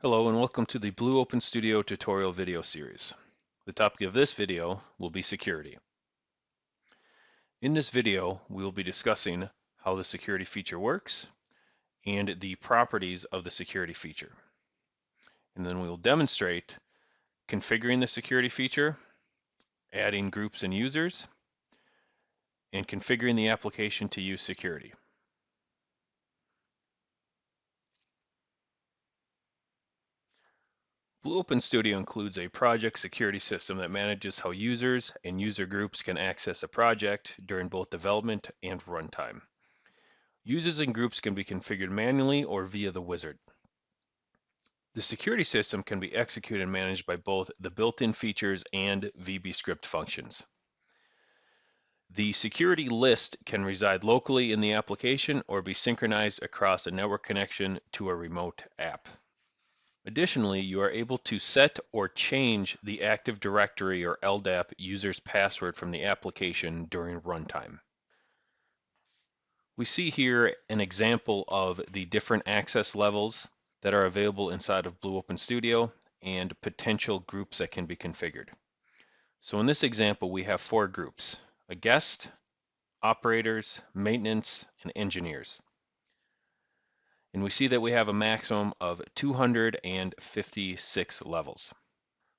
Hello and welcome to the Blue Open Studio tutorial video series. The topic of this video will be security. In this video, we will be discussing how the security feature works and the properties of the security feature. And then we will demonstrate configuring the security feature, adding groups and users, and configuring the application to use security. Blue Open Studio includes a project security system that manages how users and user groups can access a project during both development and runtime. Users and groups can be configured manually or via the wizard. The security system can be executed and managed by both the built-in features and VB-script functions. The security list can reside locally in the application or be synchronized across a network connection to a remote app. Additionally, you are able to set or change the Active Directory or LDAP user's password from the application during runtime. We see here an example of the different access levels that are available inside of Blue Open Studio and potential groups that can be configured. So in this example, we have 4 groups: a guest, operators, maintenance, and engineers. And we see that we have a maximum of 256 levels.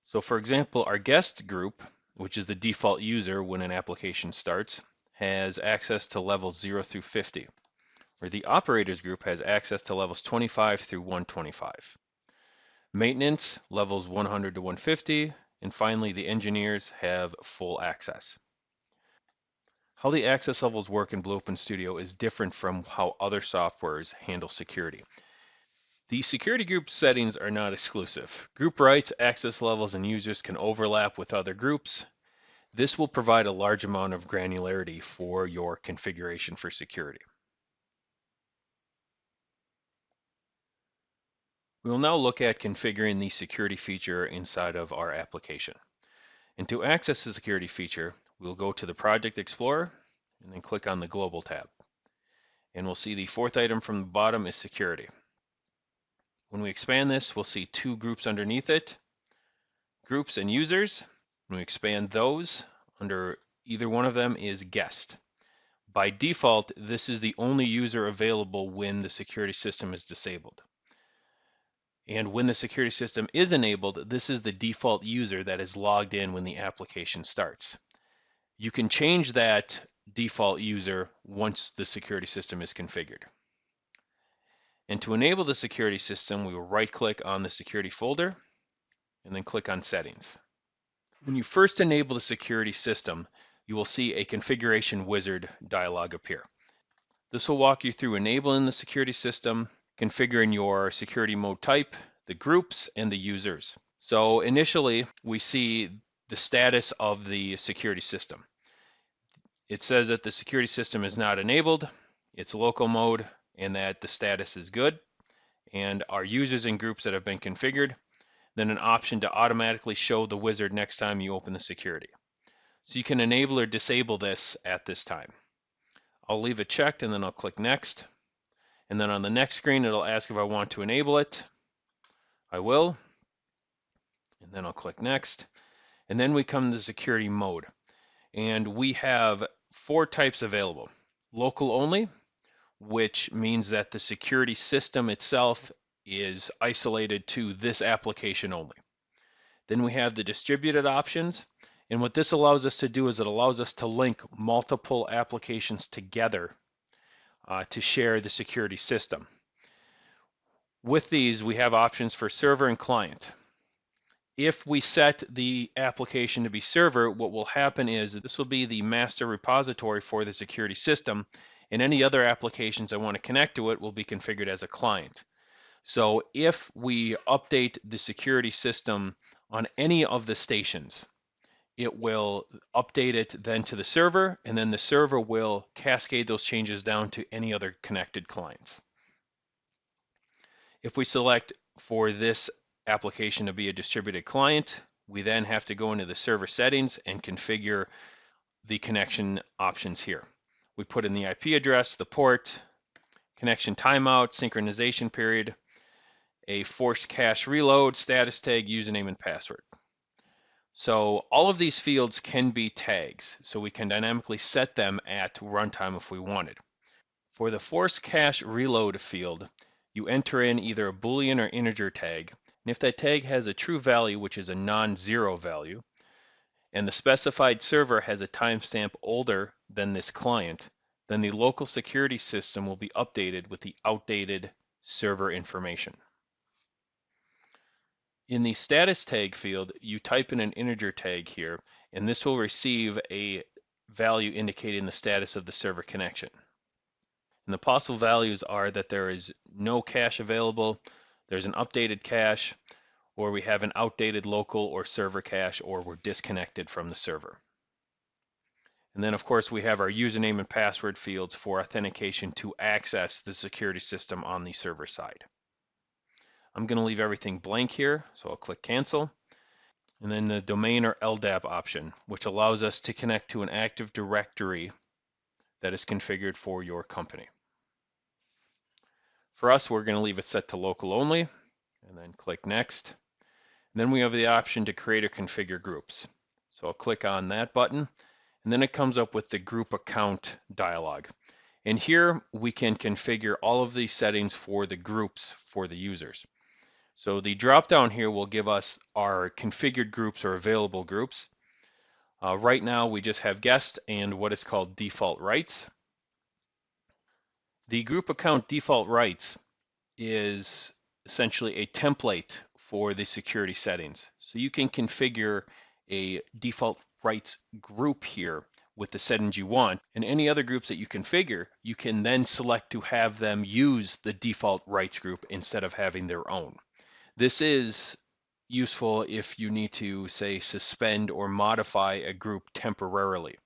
So for example, our guest group, which is the default user when an application starts, has access to levels 0 through 50, where the operators group has access to levels 25 through 125. Maintenance, levels 100 to 150, and finally the engineers have full access. How the access levels work in Blue Open Studio is different from how other softwares handle security. The security group settings are not exclusive. Group rights, access levels, and users can overlap with other groups. This will provide a large amount of granularity for your configuration for security. We will now look at configuring the security feature inside of our application. And to access the security feature, we'll go to the Project Explorer and then click on the Global tab. And we'll see the 4th item from the bottom is security. When we expand this, we'll see 2 groups underneath it, groups and users. When we expand those, under either one of them is guest. By default, this is the only user available when the security system is disabled. And when the security system is enabled, this is the default user that is logged in when the application starts. You can change that default user once the security system is configured. And to enable the security system, we will right-click on the security folder and then click on Settings. When you first enable the security system, you will see a configuration wizard dialog appear. This will walk you through enabling the security system, configuring your security mode type, the groups, and the users. So initially, we see the status of the security system. It says that the security system is not enabled, it's local mode, and that the status is good, and our users and groups that have been configured, then an option to automatically show the wizard next time you open the security. So you can enable or disable this at this time. I'll leave it checked and then I'll click Next. And then on the next screen, it'll ask if I want to enable it. I will. And then I'll click Next. And then we come to security mode. And we have 4 types available. Local only, which means that the security system itself is isolated to this application only. Then we have the distributed options. And what this allows us to do is it allows us to link multiple applications together to share the security system. With these, we have options for server and client. If we set the application to be server, what will happen is this will be the master repository for the security system, and any other applications I want to connect to it will be configured as a client. So if we update the security system on any of the stations, it will update it then to the server, and then the server will cascade those changes down to any other connected clients. If we select for this application to be a distributed client, we then have to go into the server settings and configure the connection options here. We put in the IP address, the port, connection timeout, synchronization period, a forced cache reload, status tag, username, and password. So all of these fields can be tags, so we can dynamically set them at runtime if we wanted. For the forced cache reload field, you enter in either a Boolean or integer tag, and if that tag has a true value, which is a non-zero value, and the specified server has a timestamp older than this client, then the local security system will be updated with the outdated server information. In the status tag field, you type in an integer tag here, and this will receive a value indicating the status of the server connection. And the possible values are that there is no cache available, there's an updated cache, or we have an outdated local or server cache, or we're disconnected from the server. And then of course we have our username and password fields for authentication to access the security system on the server side. I'm going to leave everything blank here, so I'll click cancel. And then the domain or LDAP option, which allows us to connect to an Active Directory that is configured for your company. For us, we're going to leave it set to local only, and then click next. And then we have the option to create or configure groups. So I'll click on that button, and then it comes up with the group account dialog. And here we can configure all of these settings for the groups for the users. So the drop down here will give us our configured groups or available groups. Right now we just have guest and what is called default rights. The group account default rights is essentially a template for the security settings. So you can configure a default rights group here with the settings you want, and any other groups that you configure, you can then select to have them use the default rights group instead of having their own. This is useful if you need to, say, suspend or modify a group temporarily.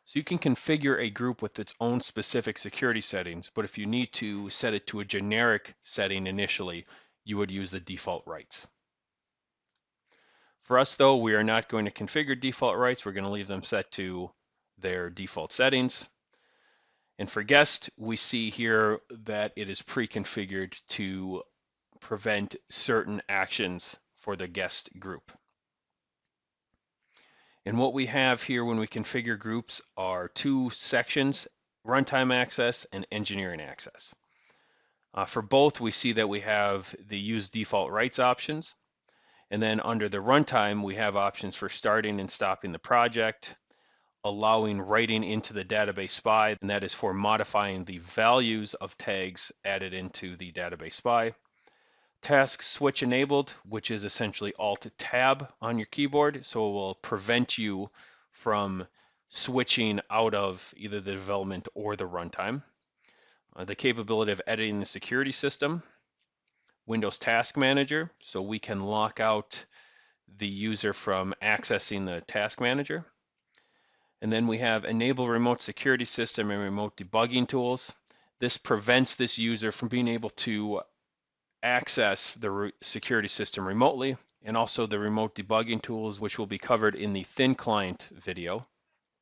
So you can configure a group with its own specific security settings, but if you need to set it to a generic setting initially, you would use the default rights. For us though, we are not going to configure default rights. We're going to leave them set to their default settings. And for guest, we see here that it is pre-configured to prevent certain actions for the guest group. And what we have here when we configure groups are two sections, runtime access and engineering access. For both, we see that we have the use default rights options. And then under the runtime, we have options for starting and stopping the project, allowing writing into the database SPI, and that is for modifying the values of tags added into the database SPI. Task switch enabled, which is essentially Alt-Tab on your keyboard, so it will prevent you from switching out of either the development or the runtime. The capability of editing the security system. Windows Task Manager, so we can lock out the user from accessing the Task Manager. And then we have Enable Remote Security System and Remote Debugging Tools. This prevents this user from being able to access the security system remotely, and also the remote debugging tools, which will be covered in the thin client video.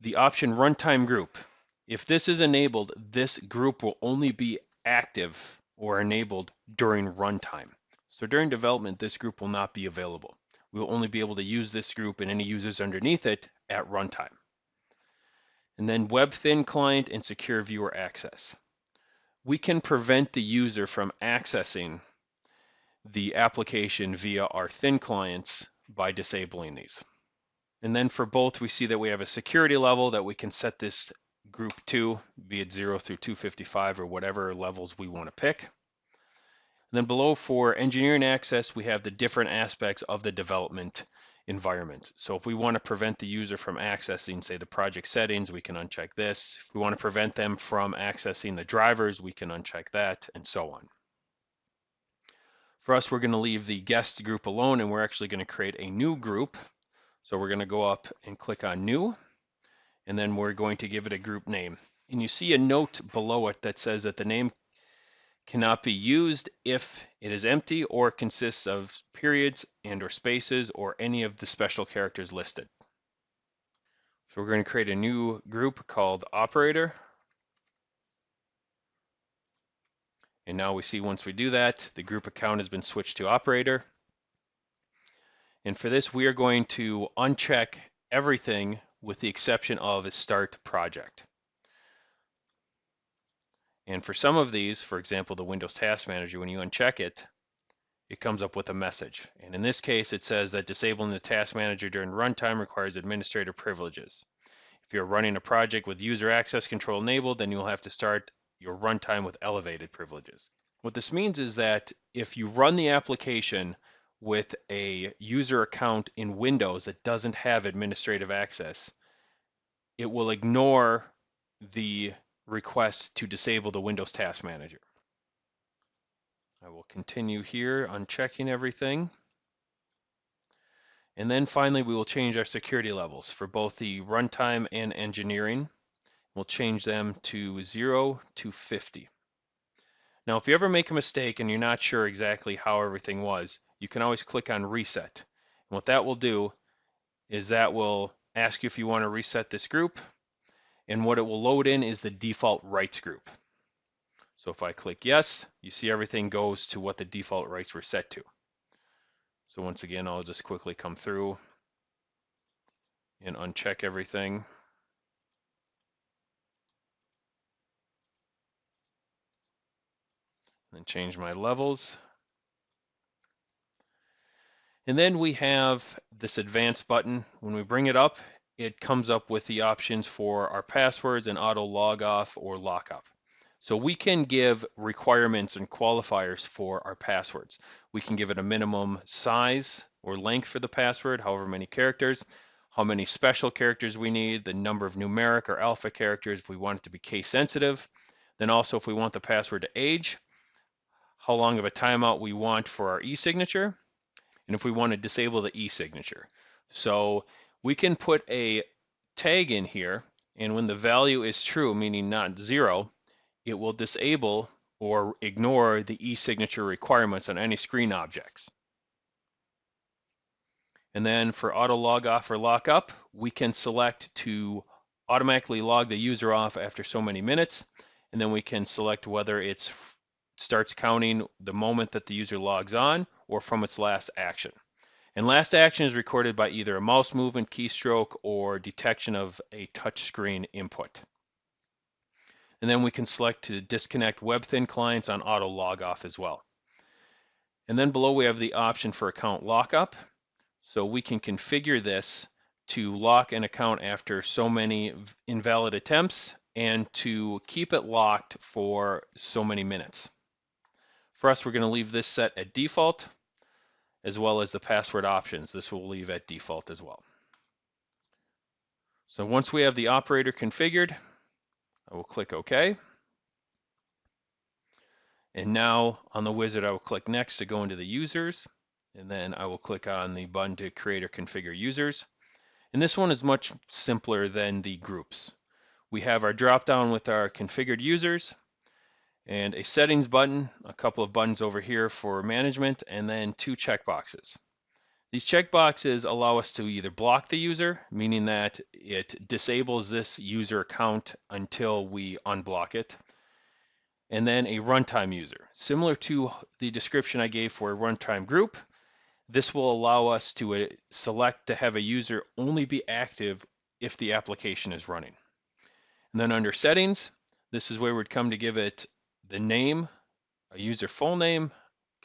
The option runtime group. If this is enabled, this group will only be active or enabled during runtime. So during development, this group will not be available. We will only be able to use this group and any users underneath it at runtime. And then web thin client and secure viewer access. We can prevent the user from accessing the application via our thin clients by disabling these. And then for both, we see that we have a security level that we can set this group to, be it 0 through 255 or whatever levels we want to pick. And then below for engineering access, we have the different aspects of the development environment. So if we want to prevent the user from accessing, say, the project settings, we can uncheck this. If we want to prevent them from accessing the drivers, we can uncheck that, and so on. For us, we're going to leave the guest group alone, and we're actually going to create a new group. So we're going to go up and click on New, and then we're going to give it a group name. And you see a note below it that says that the name cannot be used if it is empty or consists of periods and or spaces or any of the special characters listed. So we're going to create a new group called Operator. And now we see once we do that, the group account has been switched to operator. And for this, we are going to uncheck everything with the exception of start project. And for some of these, for example, the Windows Task Manager, when you uncheck it, it comes up with a message. And in this case, it says that disabling the Task Manager during runtime requires administrator privileges. If you're running a project with user access control enabled, then you'll have to start your runtime with elevated privileges. What this means is that if you run the application with a user account in Windows that doesn't have administrative access, it will ignore the request to disable the Windows Task Manager. I will continue here unchecking everything. And then finally, we will change our security levels for both the runtime and engineering. We'll change them to 0 to 50. Now, if you ever make a mistake and you're not sure exactly how everything was, you can always click on reset. And what that will do is that will ask you if you want to reset this group. And what it will load in is the default rights group. So if I click yes, you see everything goes to what the default rights were set to. So once again, I'll just quickly come through and uncheck everything. And change my levels. And then we have this advanced button. When we bring it up, it comes up with the options for our passwords and auto log off or lock up. So we can give requirements and qualifiers for our passwords. We can give it a minimum size or length for the password, however many characters, how many special characters we need, the number of numeric or alpha characters if we want it to be case sensitive. Then also if we want the password to age, how long of a timeout we want for our e-signature, and if we want to disable the e-signature. So we can put a tag in here, and when the value is true, meaning not 0, it will disable or ignore the e-signature requirements on any screen objects. And then for auto log off or lock up, we can select to automatically log the user off after so many minutes, and then we can select whether it starts counting the moment that the user logs on or from its last action. And last action is recorded by either a mouse movement, keystroke, or detection of a touchscreen input. And then we can select to disconnect WebThin clients on auto log off as well. And then below we have the option for account lockup. So we can configure this to lock an account after so many invalid attempts and to keep it locked for so many minutes. For us, we're going to leave this set at default, as well as the password options. This will leave at default as well. So once we have the operator configured, I will click OK. And now on the wizard, I will click Next to go into the users. And then I will click on the button to create or configure users. And this one is much simpler than the groups. We have our drop down with our configured users and a settings button, a couple of buttons over here for management, and then 2 checkboxes. These checkboxes allow us to either block the user, meaning that it disables this user account until we unblock it, and then a runtime user. Similar to the description I gave for a runtime group, this will allow us to select to have a user only be active if the application is running. And then under settings, this is where we'd come to give it the name, a user full name,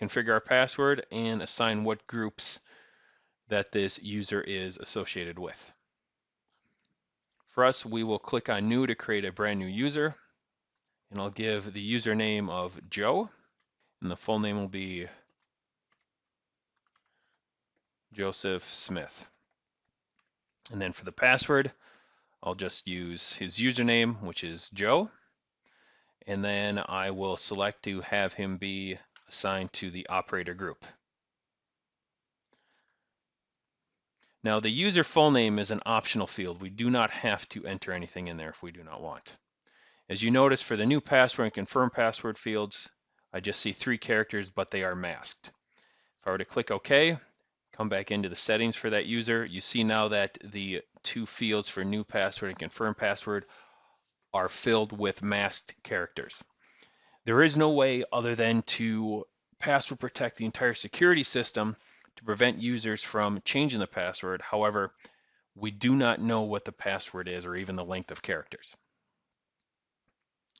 configure our password, and assign what groups that this user is associated with. For us, we will click on New to create a brand new user, and I'll give the username of Joe, and the full name will be Joseph Smith. And then for the password, I'll just use his username, which is Joe, and then I will select to have him be assigned to the operator group. Now the user full name is an optional field. We do not have to enter anything in there if we do not want. As you notice for the new password and confirm password fields, I just see 3 characters, but they are masked. If I were to click OK, come back into the settings for that user, you see now that the 2 fields for new password and confirm password are filled with masked characters. There is no way other than to password protect the entire security system to prevent users from changing the password. However, we do not know what the password is or even the length of characters.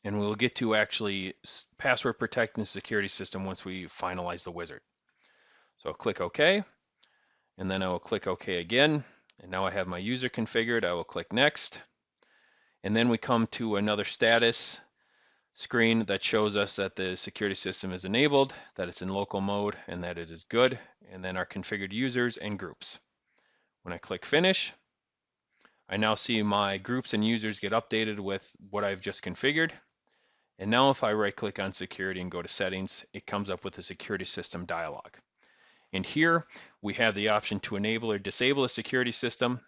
And we'll get to actually password protecting the security system once we finalize the wizard. So I'll click OK, and then I will click OK again. And now I have my user configured. I will click Next. And then we come to another status screen that shows us that the security system is enabled, that it's in local mode, and that it is good, and then our configured users and groups. When I click Finish, I now see my groups and users get updated with what I've just configured. And now if I right-click on Security and go to Settings, it comes up with the Security System dialog. And here we have the option to enable or disable a security system.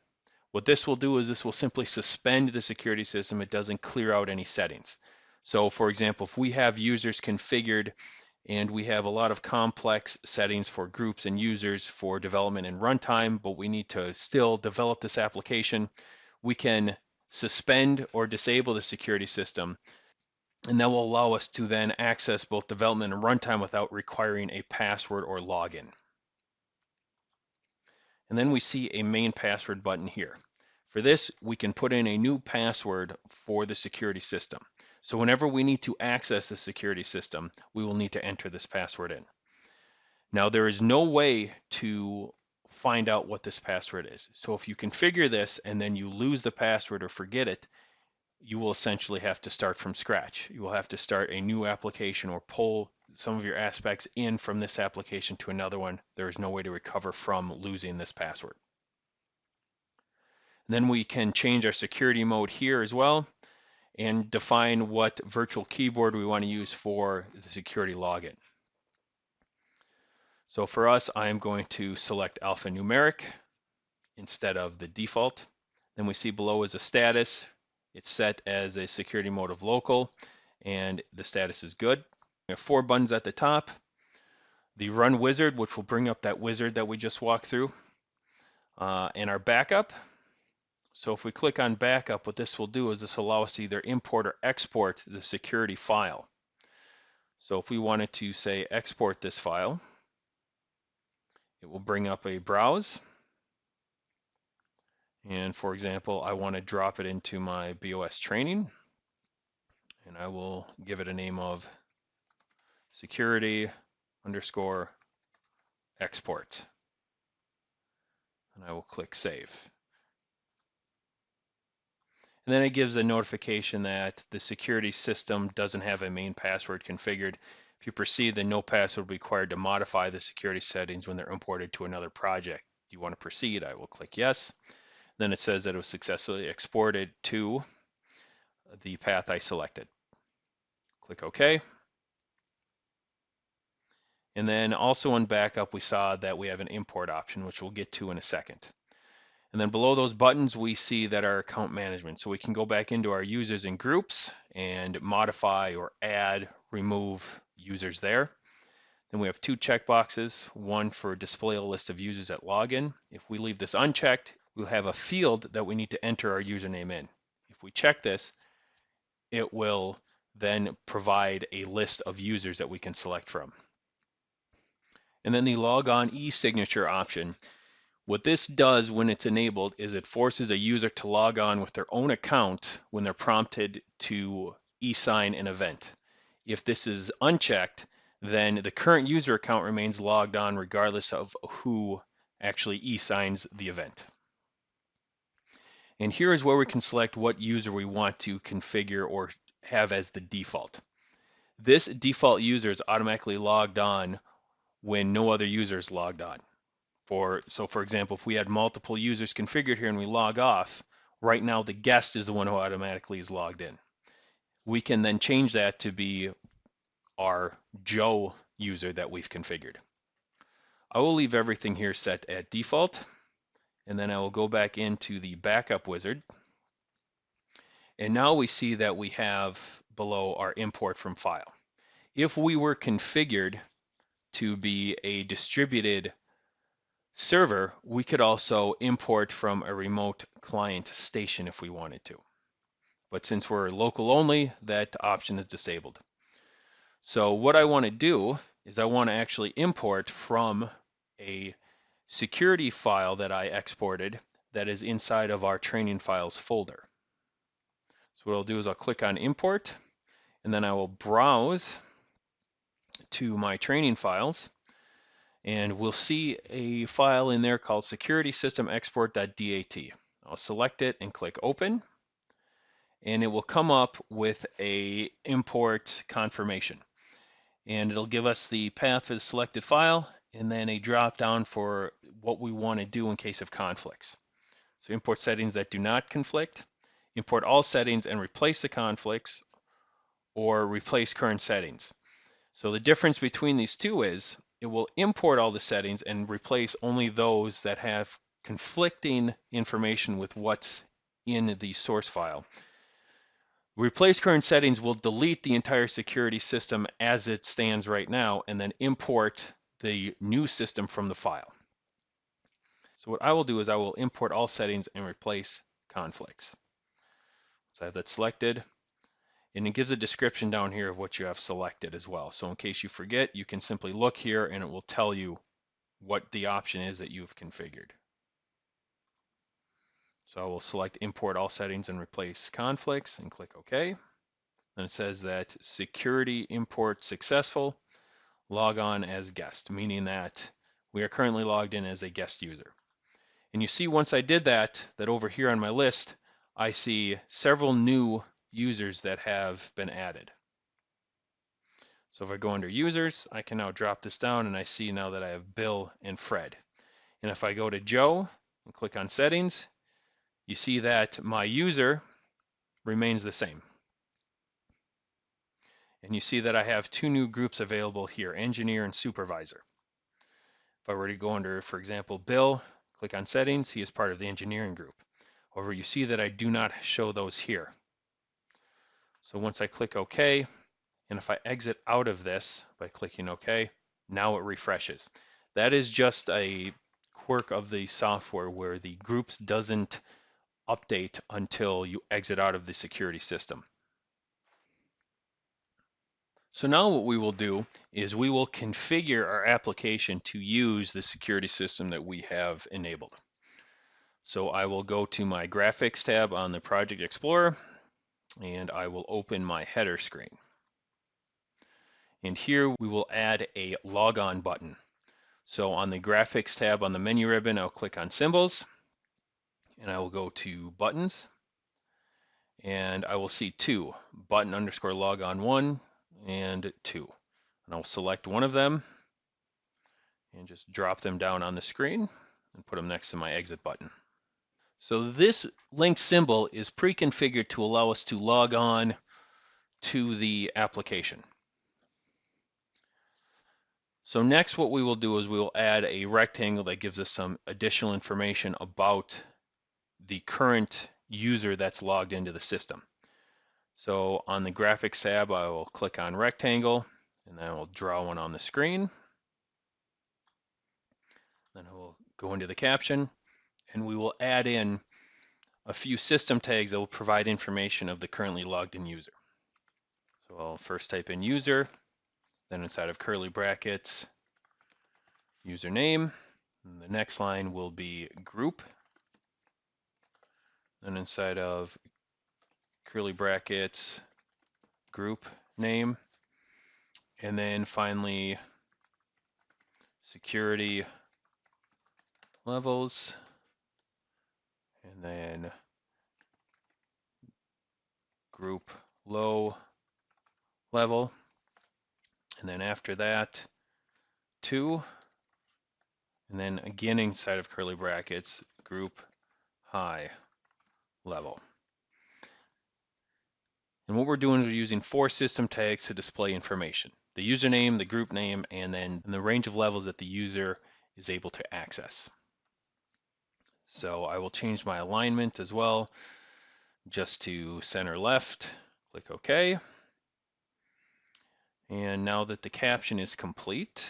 What this will do is this will simply suspend the security system. It doesn't clear out any settings. So for example, if we have users configured and we have a lot of complex settings for groups and users for development and runtime, but we need to still develop this application, we can suspend or disable the security system. And that will allow us to then access both development and runtime without requiring a password or login. And then we see a main password button here. For this, we can put in a new password for the security system. So whenever we need to access the security system, we will need to enter this password in. Now there is no way to find out what this password is. So if you configure this and then you lose the password or forget it, you will essentially have to start from scratch. You will have to start a new application or pull some of your aspects in from this application to another one. There is no way to recover from losing this password. And then we can change our security mode here as well and define what virtual keyboard we want to use for the security login. So for us, I am going to select alphanumeric instead of the default. Then we see below is a status. It's set as a security mode of local, and the status is good. We have 4 buttons at the top. The run wizard, which will bring up that wizard that we just walked through, and our backup. So if we click on backup, what this will do is this will allow us to either import or export the security file. So if we wanted to say export this file, it will bring up a browse. And for example, I want to drop it into my BOS training, and I will give it a name of security_export. And I will click save. And then it gives a notification that the security system doesn't have a main password configured. If you proceed, then no password will be required to modify the security settings when they're imported to another project. Do you want to proceed? I will click yes. Then it says that it was successfully exported to the path I selected. Click OK. And then also in backup, we saw that we have an import option, which we'll get to in a second. And then below those buttons, we see that our account management. So we can go back into our users and groups and modify or add, remove users there. Then we have 2 checkboxes, one for display a list of users at login. If we leave this unchecked, we'll have a field that we need to enter our username in. If we check this, it will then provide a list of users that we can select from. And then the logon e-signature option. What this does when it's enabled is it forces a user to log on with their own account when they're prompted to e-sign an event. If this is unchecked, then the current user account remains logged on regardless of who actually e-signs the event. And here is where we can select what user we want to configure or have as the default. This default user is automatically logged on when no other user is logged on. So for example, if we had multiple users configured here and we log off, right now the guest is the one who automatically is logged in. We can then change that to be our Joe user that we've configured. I will leave everything here set at default, and then I will go back into the backup wizard. And now we see that we have below our import from file. If we were configured to be a distributed server, we could also import from a remote client station if we wanted to. But since we're local only, that option is disabled. So what I want to do is I want to actually import from a security file that I exported that is inside of our training files folder. So what I'll do is I'll click on import, and then I will browse to my training files, and we'll see a file in there called security system export.dat. I'll select it and click open, and it will come up with a import confirmation, and it'll give us the path for the selected file and then a drop down for what we want to do in case of conflicts. So import settings that do not conflict, import all settings and replace the conflicts, or replace current settings. So the difference between these two is it will import all the settings and replace only those that have conflicting information with what's in the source file. Replace current settings will delete the entire security system as it stands right now and then import the new system from the file. So what I will do is I will import all settings and replace conflicts. So I have that selected, and it gives a description down here of what you have selected as well. So in case you forget, you can simply look here and it will tell you what the option is that you've configured. So I will select import all settings and replace conflicts and click OK. And it says that security import successful, log on as guest, meaning that we are currently logged in as a guest user. And you see once I did that over here on my list, I see several new users that have been added. So if I go under users, I can now drop this down and I see now that I have Bill and Fred. And if I go to Joe and click on settings, you see that my user remains the same. And you see that I have two new groups available here, engineer and supervisor. If I were to go under, for example, Bill, click on settings, he is part of the engineering group. However, you see that I do not show those here. So once I click OK, and if I exit out of this by clicking OK, now it refreshes. That is just a quirk of the software where the groups doesn't update until you exit out of the security system. So now what we will do is we will configure our application to use the security system that we have enabled. So I will go to my graphics tab on the Project Explorer, and I will open my header screen. And here we will add a logon button. So on the graphics tab on the menu ribbon, I'll click on symbols, and I will go to buttons, and I will see two, button underscore logon 1 and 2. And I'll select one of them and just drop them down on the screen and put them next to my exit button. So this link symbol is pre-configured to allow us to log on to the application. So next what we will do is we will add a rectangle that gives us some additional information about the current user that's logged into the system. So on the graphics tab, I will click on rectangle, and then I will draw one on the screen. Then I will go into the caption, and we will add in a few system tags that will provide information of the currently logged in user. So I'll first type in user, then inside of curly brackets, username. And the next line will be group. Then inside of curly brackets, group name. And then finally, security levels. And then group low level. And then after that, 2. And then again inside of curly brackets, group high level. And what we're doing is we're using 4 system tags to display information: the username, the group name, and then the range of levels that the user is able to access. So I will change my alignment as well, just to center left. Click OK. And now that the caption is complete,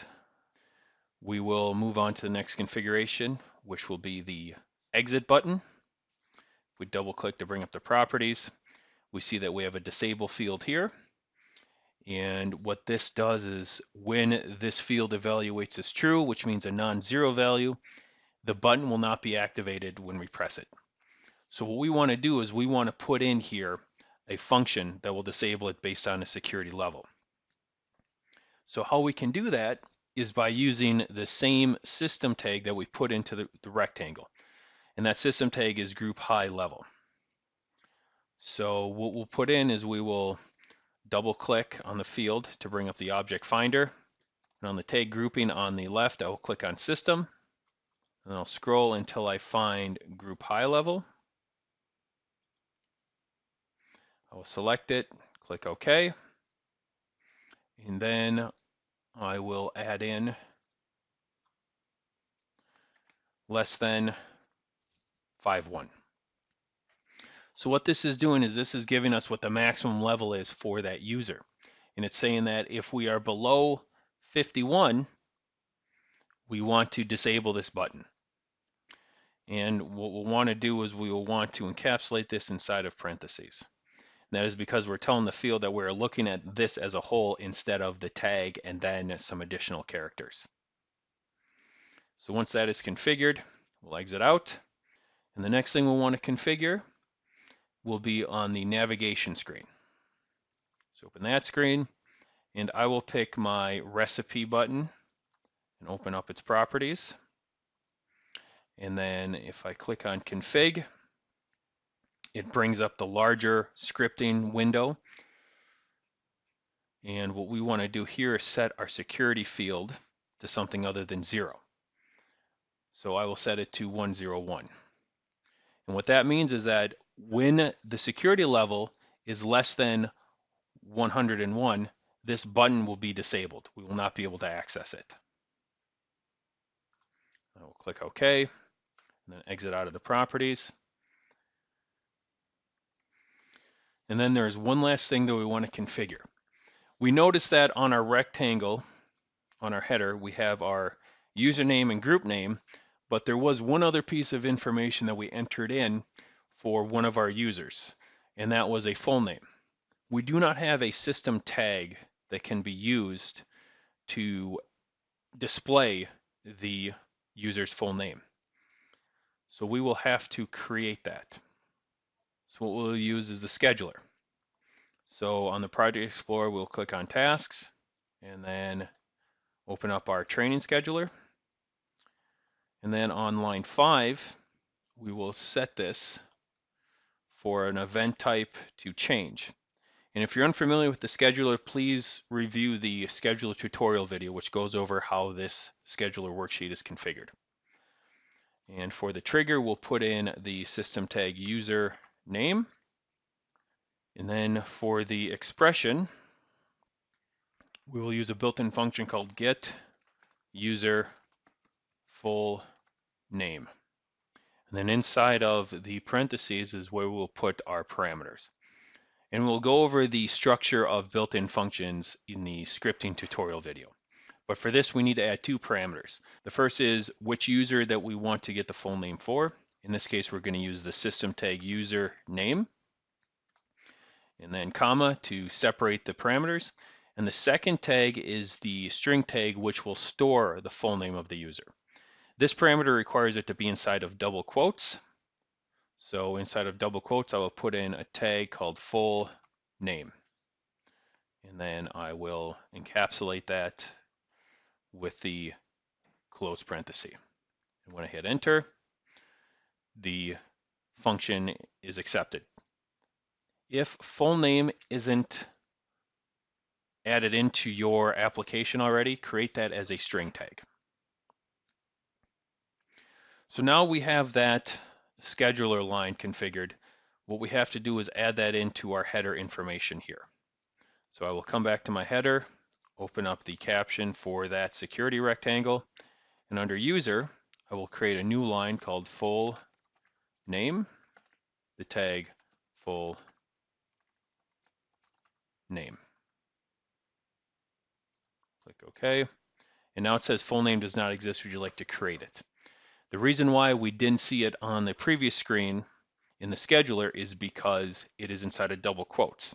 we will move on to the next configuration, which will be the exit button. If we double click to bring up the properties, we see that we have a disable field here. And what this does is when this field evaluates as true, which means a non-zero value, the button will not be activated when we press it. So what we want to do is we want to put in here a function that will disable it based on a security level. So how we can do that is by using the same system tag that we put into the rectangle. And that system tag is group high level. So what we'll put in is we will double click on the field to bring up the object finder. And on the tag grouping on the left, I will click on system. And I'll scroll until I find group high level. I will select it, click OK. And then I will add in less than 5.1. So what this is doing is this is giving us what the maximum level is for that user. And it's saying that if we are below 51, we want to disable this button. And what we'll want to do is we will want to encapsulate this inside of parentheses. And that is because we're telling the field that we're looking at this as a whole instead of the tag and then some additional characters. So once that is configured, we'll exit out. And the next thing we'll want to configure will be on the navigation screen. So open that screen, and I will pick my recipe button and open up its properties. And then if I click on config, it brings up the larger scripting window. And what we want to do here is set our security field to something other than 0. So I will set it to 101. And what that means is that when the security level is less than 101, this button will be disabled. We will not be able to access it. I will click OK, and then exit out of the properties. And then there's one last thing that we want to configure. We notice that on our rectangle, on our header, we have our username and group name, but there was one other piece of information that we entered in for one of our users, and that was a full name. We do not have a system tag that can be used to display the user's full name. So we will have to create that. So what we'll use is the scheduler. So on the Project Explorer, we'll click on Tasks and then open up our training scheduler. And then on line 5, we will set this for an event type to change. And if you're unfamiliar with the scheduler, please review the scheduler tutorial video, which goes over how this scheduler worksheet is configured. And for the trigger, we'll put in the system tag user name. And then for the expression, we will use a built-in function called get user full name. And then inside of the parentheses is where we'll put our parameters. And we'll go over the structure of built-in functions in the scripting tutorial video. But for this, we need to add 2 parameters. The first is which user that we want to get the full name for. In this case, we're going to use the system tag user name. And then comma to separate the parameters. And the second tag is the string tag, which will store the full name of the user. This parameter requires it to be inside of double quotes. So inside of double quotes, I will put in a tag called full name. And then I will encapsulate that with the close parenthesis. And when I hit enter, the function is accepted. If full name isn't added into your application already, create that as a string tag. So now we have that scheduler line configured. What we have to do is add that into our header information here. So I will come back to my header, open up the caption for that security rectangle, and under user, I will create a new line called full name, the tag full name. Click OK. And now it says full name does not exist. Would you like to create it? The reason why we didn't see it on the previous screen in the scheduler is because it is inside of double quotes.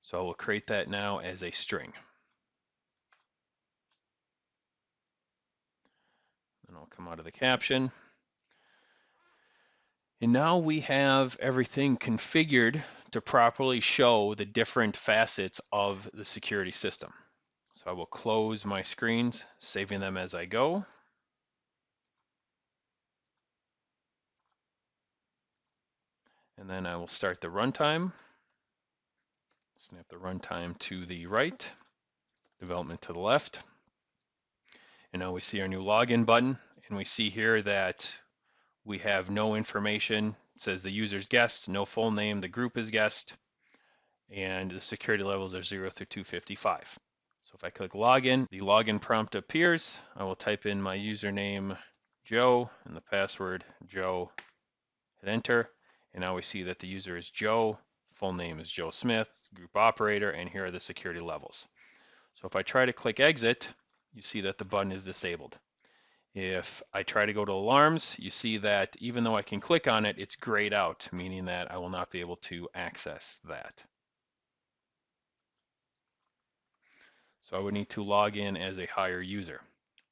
So I will create that now as a string. And I'll come out of the caption. And now we have everything configured to properly show the different facets of the security system. So I will close my screens, saving them as I go. And then I will start the runtime. Snap the runtime to the right, development to the left. And now we see our new login button, and we see here that we have no information. It says the user's guest, no full name, the group is guest, and the security levels are 0 through 255. So if I click login, the login prompt appears. I will type in my username, Joe, and the password, Joe, hit enter, and now we see that the user is Joe, full name is Joe Smith, group operator, and here are the security levels. So if I try to click exit, you see that the button is disabled. If I try to go to alarms, you see that even though I can click on it, it's grayed out, meaning that I will not be able to access that. So I would need to log in as a higher user.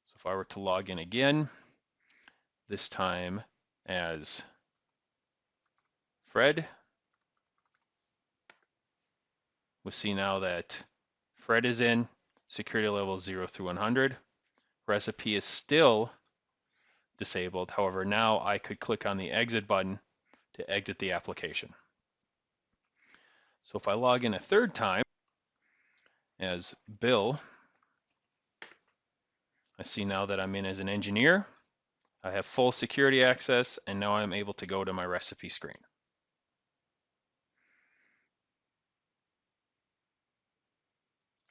So if I were to log in again, this time as Fred, we'll see now that Fred is in, security level 0 through 100. Recipe is still disabled. However, now I could click on the exit button to exit the application. So if I log in a third time as Bill, I see now that I'm in as an engineer. I have full security access, and now I'm able to go to my recipe screen.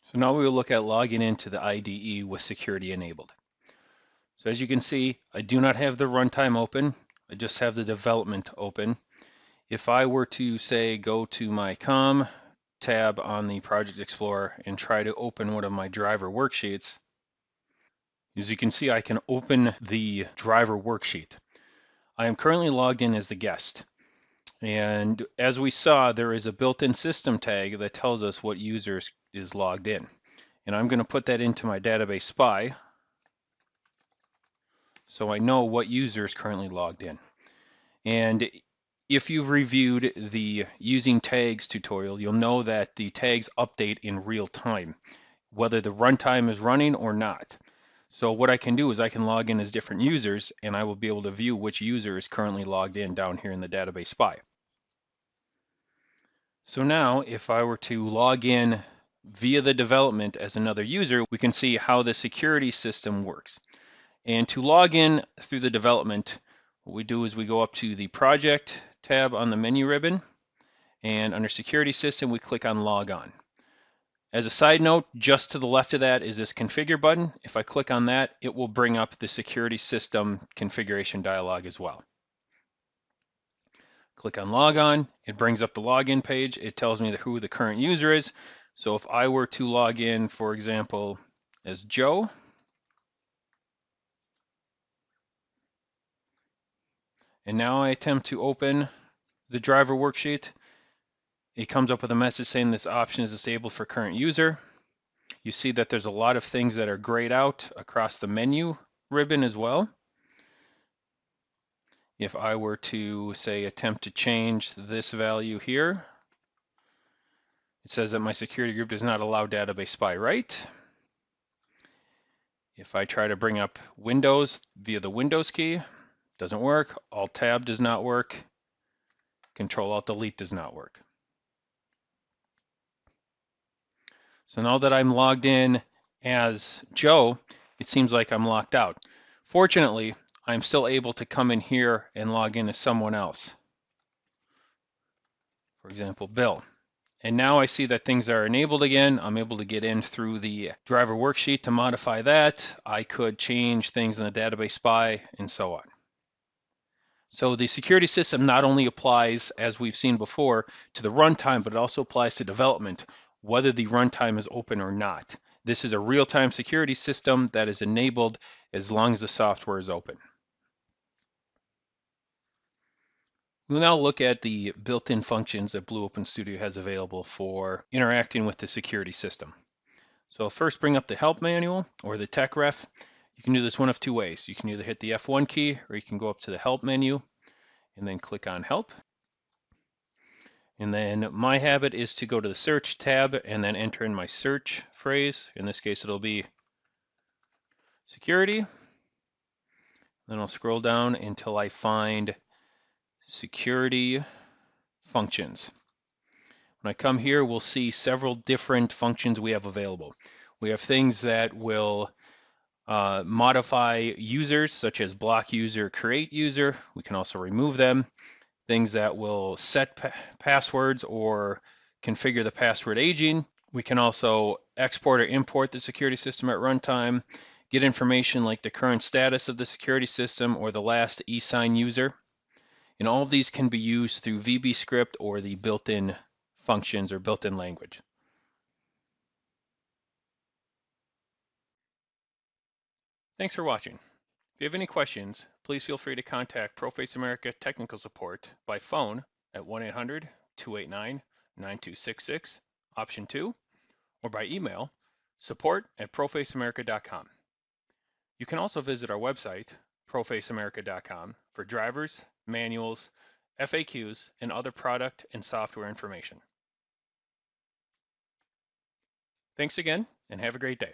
So now we will look at logging into the IDE with security enabled. So as you can see, I do not have the runtime open. I just have the development open. If I were to say go to my COM tab on the Project Explorer and try to open one of my driver worksheets, as you can see, I can open the driver worksheet. I am currently logged in as the guest. And as we saw, there is a built-in system tag that tells us what user is logged in. And I'm going to put that into my database spy so I know what user is currently logged in. And if you've reviewed the using tags tutorial, you'll know that the tags update in real time, whether the runtime is running or not. So what I can do is I can log in as different users, and I will be able to view which user is currently logged in down here in the database spy. So now if I were to log in via the development as another user, we can see how the security system works. And to log in through the development, what we do is we go up to the project tab on the menu ribbon, and under security system, we click on log on. As a side note, just to the left of that is this configure button. If I click on that, it will bring up the security system configuration dialog as well. Click on log on, it brings up the login page. It tells me who the current user is. So if I were to log in, for example, as Joe, and now I attempt to open the driver worksheet, it comes up with a message saying this option is disabled for current user. You see that there's a lot of things that are grayed out across the menu ribbon as well. If I were to, say, attempt to change this value here, it says that my security group does not allow database spy write. If I try to bring up Windows via the Windows key, doesn't work. Alt-Tab does not work. Control-Alt-Delete does not work. So now that I'm logged in as Joe, it seems like I'm locked out. Fortunately, I'm still able to come in here and log in as someone else. For example, Bill. And now I see that things are enabled again. I'm able to get in through the driver worksheet to modify that. I could change things in the database spy and so on. So the security system not only applies, as we've seen before, to the runtime, but it also applies to development, whether the runtime is open or not. This is a real-time security system that is enabled as long as the software is open. We'll now look at the built-in functions that Blue Open Studio has available for interacting with the security system. So I'll first bring up the help manual or the tech ref. You can do this one of two ways. You can either hit the F1 key or you can go up to the help menu and then click on help. And then my habit is to go to the search tab and then enter in my search phrase. In this case, it'll be security. Then I'll scroll down until I find security functions. When I come here, we'll see several different functions we have available. We have things that will modify users, such as block user, create user. We can also remove them. Things that will set passwords or configure the password aging. We can also export or import the security system at runtime, get information like the current status of the security system or the last e-sign user. And all of these can be used through VB script or the built-in functions or built-in language. Thanks for watching. If you have any questions, please feel free to contact ProFace America Technical Support by phone at 1-800-289-9266, option 2, or by email, support@profaceamerica.com. You can also visit our website, profaceamerica.com, for drivers, manuals, FAQs, and other product and software information. Thanks again, and have a great day.